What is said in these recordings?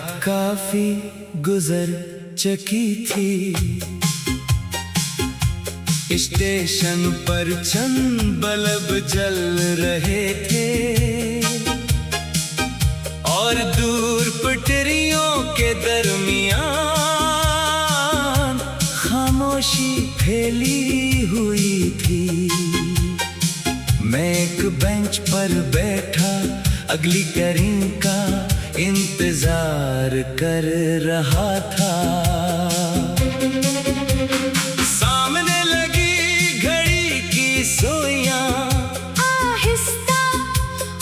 रात काफी गुजर चुकी थी। स्टेशन पर चंद बल्ब जल रहे थे और दूर पटरियों के दरमियान खामोशी फैली हुई थी। मैं एक बेंच पर बैठा अगली ट्रेन का इंतजार कर रहा था। सामने लगी घड़ी की सुइयां आहिस्ता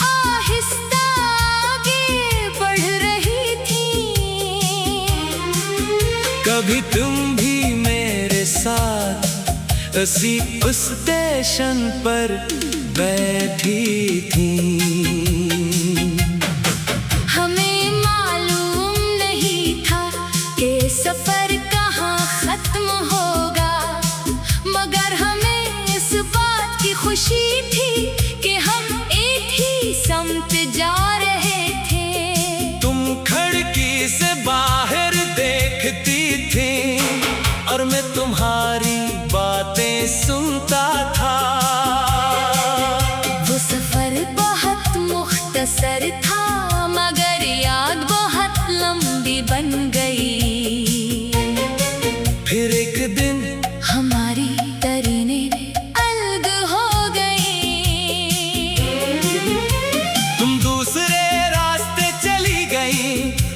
आहिस्ता आगे बढ़ रही थी। कभी तुम भी मेरे साथ उसी स्टेशन पर बैठी थी। सफर कहाँ खत्म होगा, मगर हमें इस बात की खुशी थी कि हम एक ही समत जा रहे थे। तुम खिड़की से बाहर देखती थी और मैं तुम्हारी बातें सुनता था। वो सफर बहुत मुख्तसर था, मगर याद बहुत लंबी बन गई। फिर एक दिन हमारी ट्रेनें अलग हो गई। तुम दूसरे रास्ते चली गई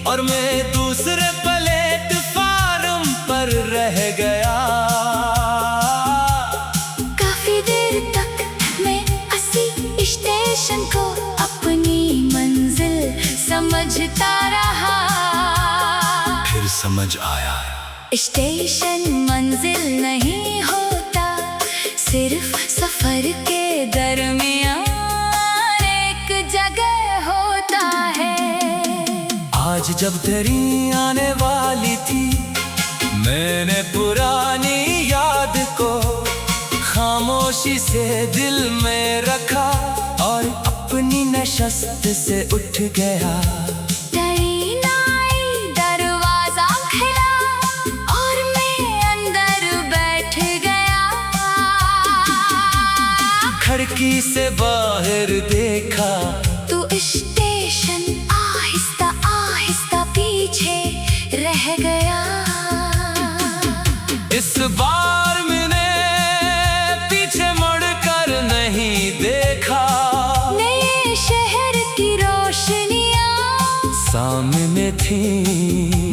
और मैं दूसरे प्लेटफार्म पर रह गया। काफी देर तक मैं इसी स्टेशन को अपनी मंजिल समझता रहा। फिर समझ आया स्टेशन मंजिल नहीं होता, सिर्फ सफर के दरमियान एक जगह होता है। आज जब ट्रेन आने वाली थी, मैंने पुरानी याद को खामोशी से दिल में रखा और अपनी नशस्त से उठ गया। खिड़की से बाहर देखा तो स्टेशन आहिस्ता आहिस्ता पीछे रह गया। इस बार मैंने पीछे मुड़कर नहीं देखा। नए शहर की रोशनियां सामने थी।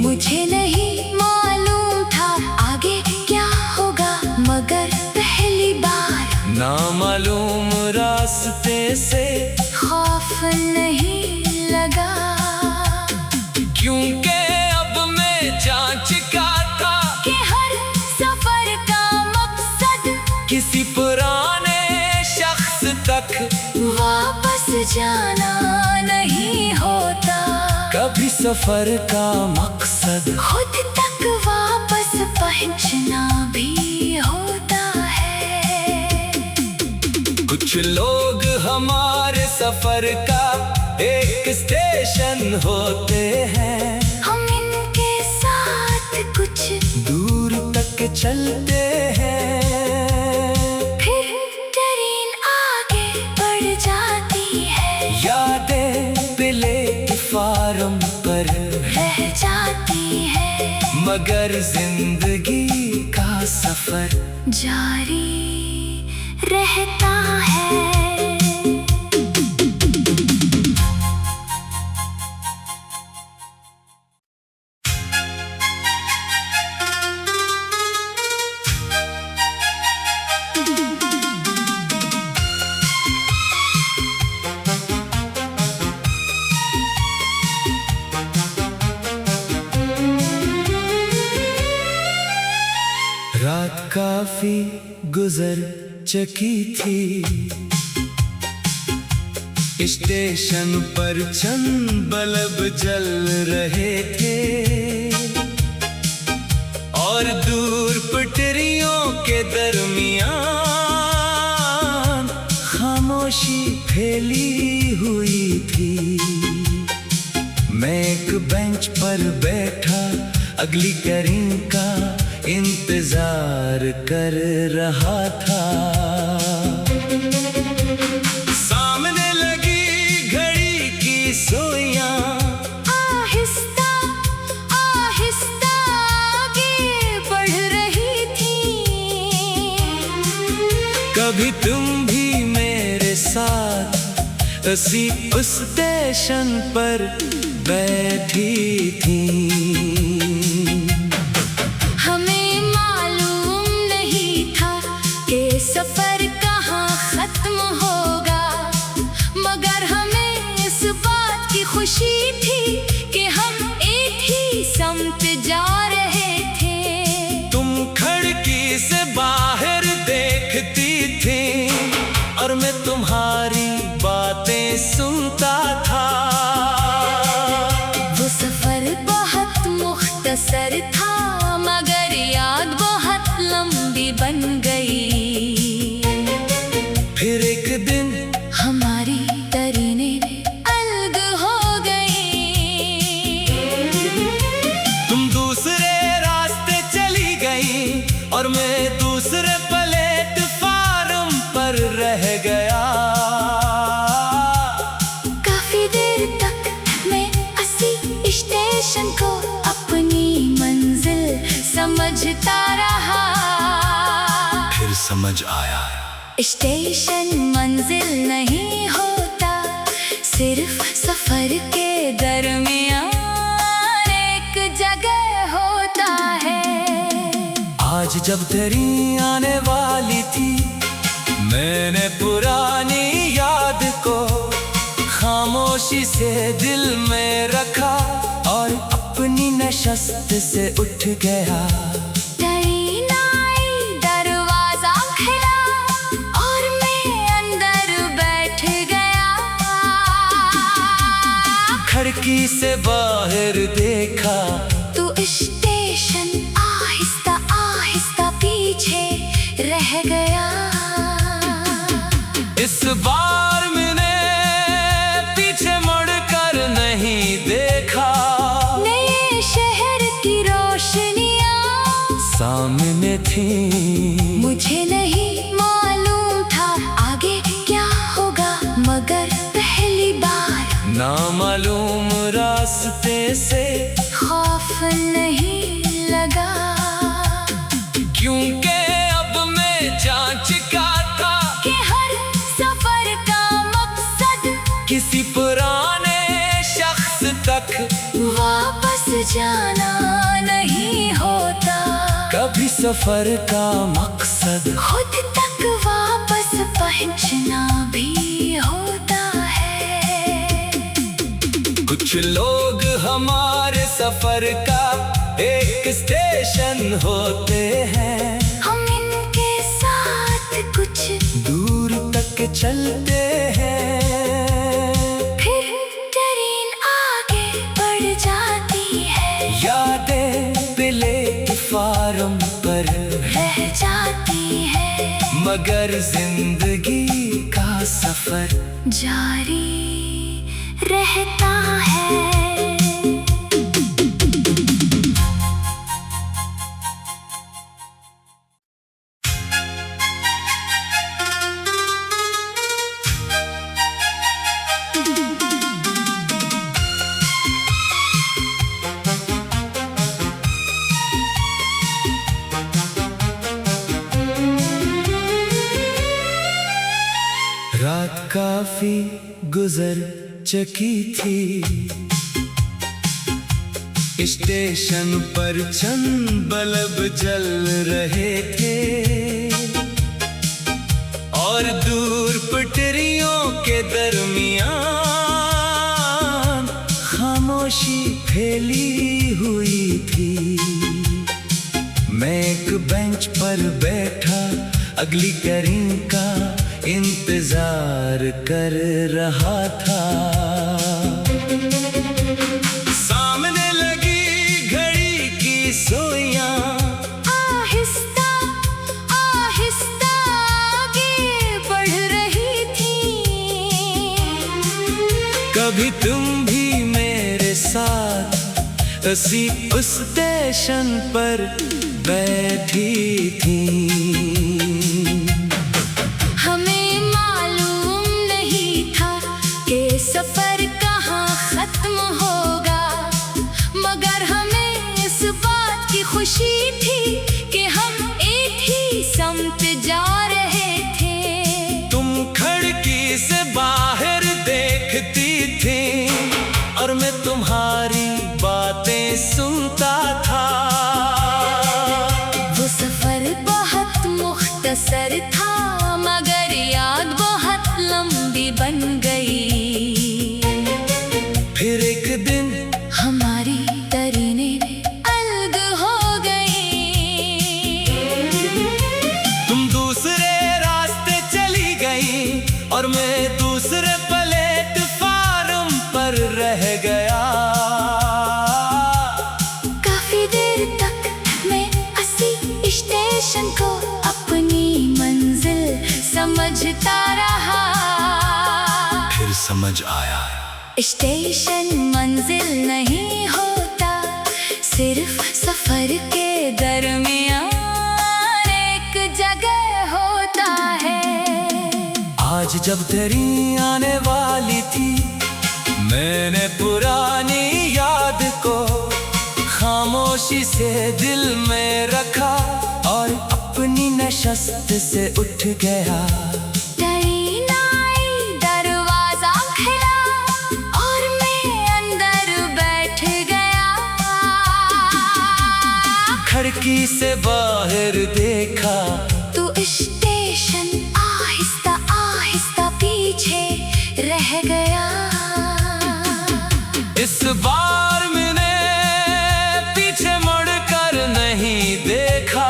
मुझे नहीं मालूम था आगे क्या होगा, मगर पहली बार नामालूम रास्ते से खौफ नहीं लगा, क्योंकि अब मैं जान चुका था कि हर सफर का मकसद किसी पुराने शख्स तक वापस जाना नहीं होता। कभी सफर का मकसद खुद तक वापस पहुंचना भी होता है। कुछ लोग हमारे सफर का एक स्टेशन होते हैं। हम इनके साथ कुछ दूर तक चलते हैं। फिर ट्रेन आगे बढ़ जाती है, यादें प्लेटफार्म पर रह जाती है, मगर जिंदगी का सफर जारी रहता है। रात काफी गुजर चुकी थी। स्टेशन पर चंद बल्ब जल रहे थे और दूर पटरियों के दरमियान खामोशी फैली हुई थी। मैं एक बेंच पर बैठा अगली ट्रेन का इंतजार कर रहा था। सामने लगी घड़ी की सुइयां आहिस्ता आहिस्ता आगे बढ़ रही थी। कभी तुम भी मेरे साथ उसी उस स्टेशन पर बैठी थी। हमें मालूम नहीं था कि सफर कहाँ खत्म होगा, मगर हमें इस बात की खुशी थी कि हम एक ही समत जा रहे थे। तुम खिड़की से बाहर देखती थी और मैं तुम्हारी बातें सुनता था। वो सफर बहुत मुख्तसर था, मगर याद बहुत लंबी बन गई। फिर एक दिन हमारी ट्रेनें अलग हो गई। तुम दूसरे रास्ते चली गई और मैं दूसरे प्लेटफार्म पर रह गया। काफी देर तक मैं इसी स्टेशन को अपनी मंजिल समझता रहा। फिर समझ आया स्टेशन मंजिल नहीं होता, सिर्फ सफर के दरमियान एक जगह होता है। आज जब तेरी आने वाली थी, मैंने पुरानी याद को खामोशी से दिल में रखा और अपनी नशस्त से उठ गया। ट्रेन आई, दरवाजा खुला और मैं अंदर बैठ गया। खिड़की से बाहर देखा तो स्टेशन आहिस्ता आहिस्ता पीछे रह गया। इस बार मैंने पीछे मुड़कर नहीं देखा। नए शहर की रोशनियां सामने थी, मुझे नहीं मालूम था आगे क्या होगा, मगर पहली बार नामालूम रास्ते से खौफ नहीं लगा। क्योंकि अब मैं जान चुका था कि हर सफर का मकसद किसी पुराने शख्स तक वापस जाना नहीं होता। कभी सफर का मकसद खुद तक वापस पहुंचना भी होता है। कुछ लोग हमारे सफर का एक स्टेशन होते हैं। हम इनके साथ कुछ दूर तक चलते हैं, फिर ट्रेन आगे बढ़ जाती है, यादें प्लेटफार्म पर रह जाती है, मगर जिंदगी का सफर जारी रहता है। रात काफी गुजर चुकी थी। स्टेशन पर चंद बल्ब जल रहे थे और दूर पटरियों के दरमियान खामोशी फैली हुई थी। मैं एक बेंच पर बैठा अगली ट्रेन का इंतजार कर रहा था। सामने लगी घड़ी की सुइयां आहिस्ता आहिस्ता आगे बढ़ रही थी। कभी तुम भी मेरे साथ हंसी उस स्टेशन पर बैठी थी। हमें मालूम नहीं था कि सफर कहाँ खत्म होगा, मगर हमें इस बात की खुशी थी कि हम एक ही समत जा रहे थे। तुम खिड़की से बाहर देखती थी और मैं तुम्हारी बातें सुनता था। वो सफर बहुत मुख्तसर था, मगर याद बहुत लंबी बन गई। फिर एक दिन हमारी तरीनें अलग हो गई। तुम दूसरे रास्ते चली गई और मैं दूसरे प्लेटफार्म पर रह गया। काफी देर तक मैं इसी स्टेशन को अपनी मंजिल समझता रहा। फिर समझ आया स्टेशन मंजिल नहीं होता, सिर्फ सफर के दरमियान एक जगह होता है। आज जब तेरी आने वाली थी, मैंने पुरानी याद को खामोशी से दिल में रखा और अपनी नशस्त से उठ गया। ट्रेन आई, दरवाजा खुला और मैं अंदर बैठ गया। खिड़की से बाहर देखा तो स्टेशन आहिस्ता आहिस्ता पीछे रह गया। इस बार मैंने पीछे मुड़कर नहीं देखा।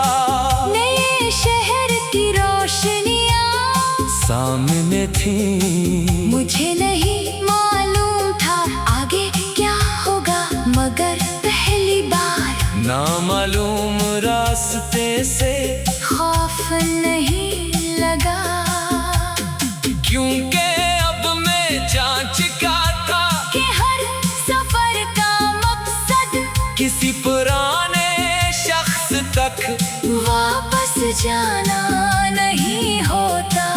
नए शहर की रोशनियां सामने थी। मुझे नहीं मालूम था आगे क्या होगा, मगर पहली बार नामालूम रास्ते से खौफ नहीं लगा। क्योंकि अब मैं जान चुका था कि हर सफर का मकसद किसी पुराने शख्स तक वापस जाना नहीं होता।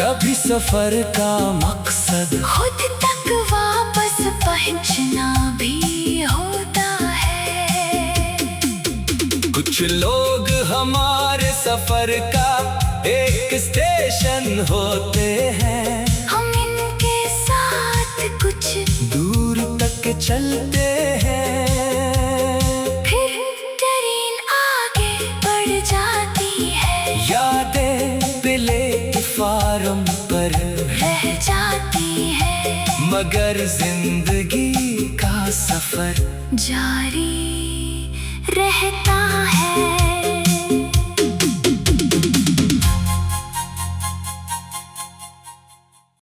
कभी सफर का मकसद खुद तक वापस पहुंचना भी होता है। कुछ लोग हमारे सफर का एक स्टेशन होते हैं। हम इनके साथ कुछ दूर तक चलते हैं। फिर ट्रेन आगे बढ़ जाती है, यादें प्लेटफार्म पर रह जाती है, मगर जिंदगी का सफर जारी रहता है।